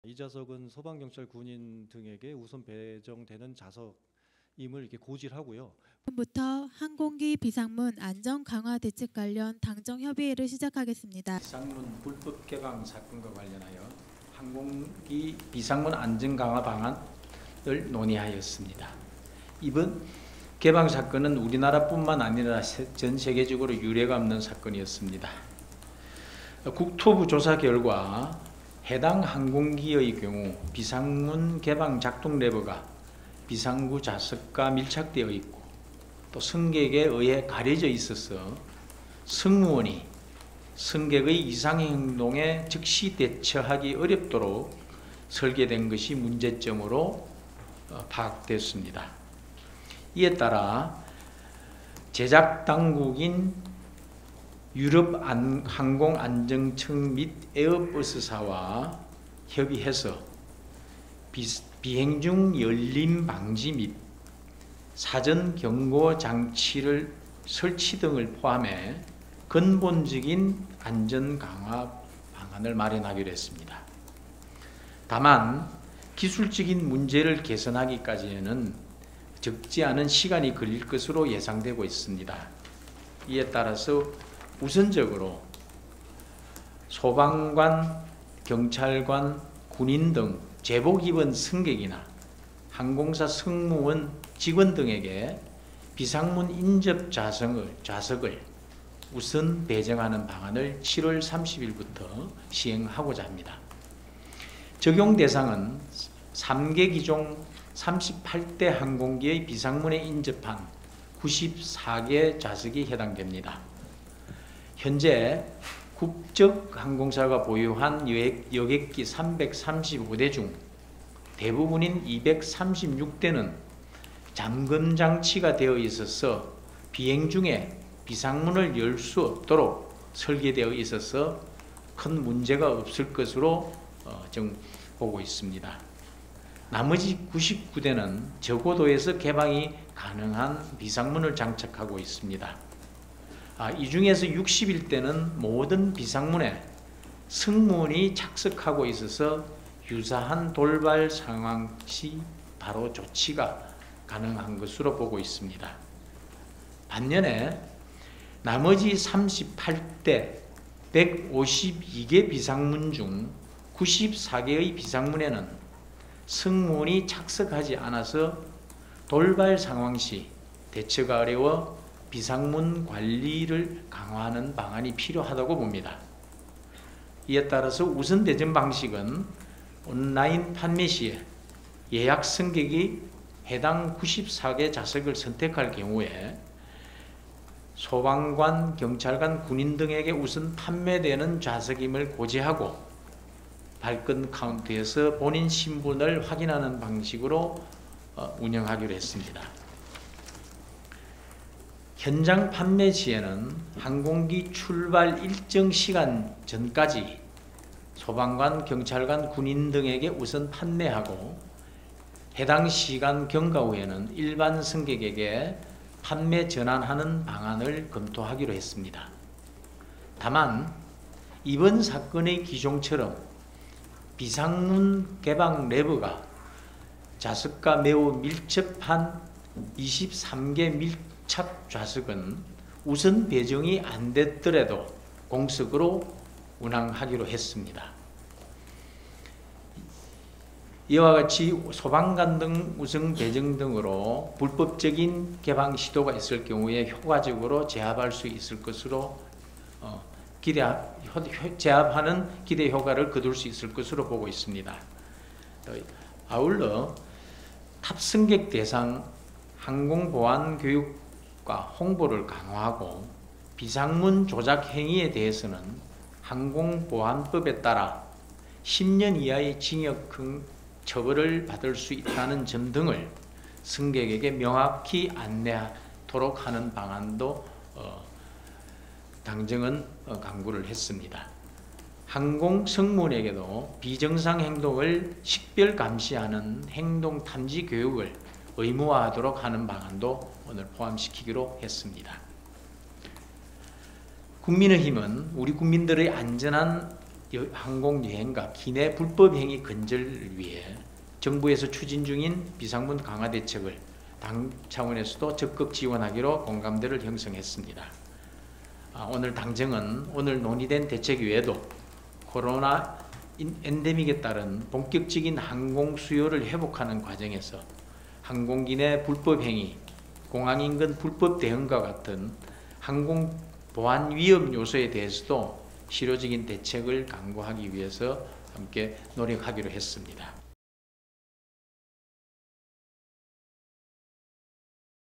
이 좌석은 소방경찰 군인 등에게 우선 배정되는 좌석임을 이렇게 고지하고요. 부터 항공기 비상문 안전 강화 대책 관련 당정 협의회를 시작하겠습니다. 비상문 불법 개방 사건과 관련하여 항공기 비상문 안전 강화 방안을 논의하였습니다. 이번 개방 사건은 우리나라뿐만 아니라 전 세계적으로 유례가 없는 사건이었습니다. 국토부 조사 결과 해당 항공기의 경우 비상문 개방 작동 레버가 비상구 좌석과 밀착되어 있고 또 승객에 의해 가려져 있어서 승무원이 승객의 이상 행동에 즉시 대처하기 어렵도록 설계된 것이 문제점으로 파악됐습니다. 이에 따라 제작 당국인 유럽 항공안전청 및 에어버스사와 협의해서 비행 중 열림 방지 및 사전 경고 장치를 설치 등을 포함해 근본적인 안전 강화 방안을 마련하기로 했습니다. 다만 기술적인 문제를 개선하기까지는 적지 않은 시간이 걸릴 것으로 예상되고 있습니다. 이에 따라서 우선적으로 소방관, 경찰관, 군인 등 제복 입은 승객이나 항공사 승무원, 직원 등에게 비상문 인접 좌석을 우선 배정하는 방안을 7월 30일부터 시행하고자 합니다. 적용 대상은 3개 기종 38대 항공기의 비상문에 인접한 94개 좌석이 해당됩니다. 현재 국적 항공사가 보유한 여객기 335대 중 대부분인 236대는 잠금 장치가 되어 있어서 비행 중에 비상문을 열 수 없도록 설계되어 있어서 큰 문제가 없을 것으로 지금 보고 있습니다. 나머지 99대는 저고도에서 개방이 가능한 비상문을 장착하고 있습니다. 이 중에서 61대는 모든 비상문에 승무원이 착석하고 있어서 유사한 돌발 상황 시 바로 조치가 가능한 것으로 보고 있습니다. 반면에 나머지 38대 152개 비상문 중 94개의 비상문에는 승무원이 착석하지 않아서 돌발 상황 시 대처가 어려워 비상문 관리를 강화하는 방안이 필요하다고 봅니다. 이에 따라서 우선 배정 방식은 온라인 판매 시에 예약 승객이 해당 94개 좌석을 선택할 경우에 소방관, 경찰관, 군인 등에게 우선 판매되는 좌석임을 고지하고 발권 카운트에서 본인 신분을 확인하는 방식으로 운영하기로 했습니다. 현장 판매 시에는 항공기 출발 일정 시간 전까지 소방관, 경찰관, 군인 등에게 우선 판매하고 해당 시간 경과 후에는 일반 승객에게 판매 전환하는 방안을 검토하기로 했습니다. 다만 이번 사건의 기종처럼 비상문 개방 레버가 좌석과 매우 밀접한 23개 밀착 좌석은 우선 배정이 안 됐더라도 공석으로 운항하기로 했습니다. 이와 같이 소방관 등 우선 배정 등으로 불법적인 개방 시도가 있을 경우에 효과적으로 제압할 수 있을 것으로 제압하는 기대 효과를 거둘 수 있을 것으로 보고 있습니다. 아울러 탑승객 대상 항공보안 교육과 홍보를 강화하고 비상문 조작 행위에 대해서는 항공보안법에 따라 10년 이하의 징역형 처벌을 받을 수 있다는 점 등을 승객에게 명확히 안내하도록 하는 방안도 당정은 강구를 했습니다. 항공 승무원에게도 비정상 행동을 식별 감시하는 행동 탐지 교육을 의무화하도록 하는 방안도 오늘 포함시키기로 했습니다. 국민의힘은 우리 국민들의 안전한 항공 여행과 기내 불법 행위 근절을 위해 정부에서 추진 중인 비상문 강화 대책을 당 차원에서도 적극 지원하기로 공감대를 형성했습니다. 오늘 당정은 오늘 논의된 대책 외에도 코로나 엔데믹에 따른 본격적인 항공 수요를 회복하는 과정에서 항공기 내 불법 행위, 공항 인근 불법 대응과 같은 항공 보안 위험 요소에 대해서도 실효적인 대책을 강구하기 위해서 함께 노력하기로 했습니다.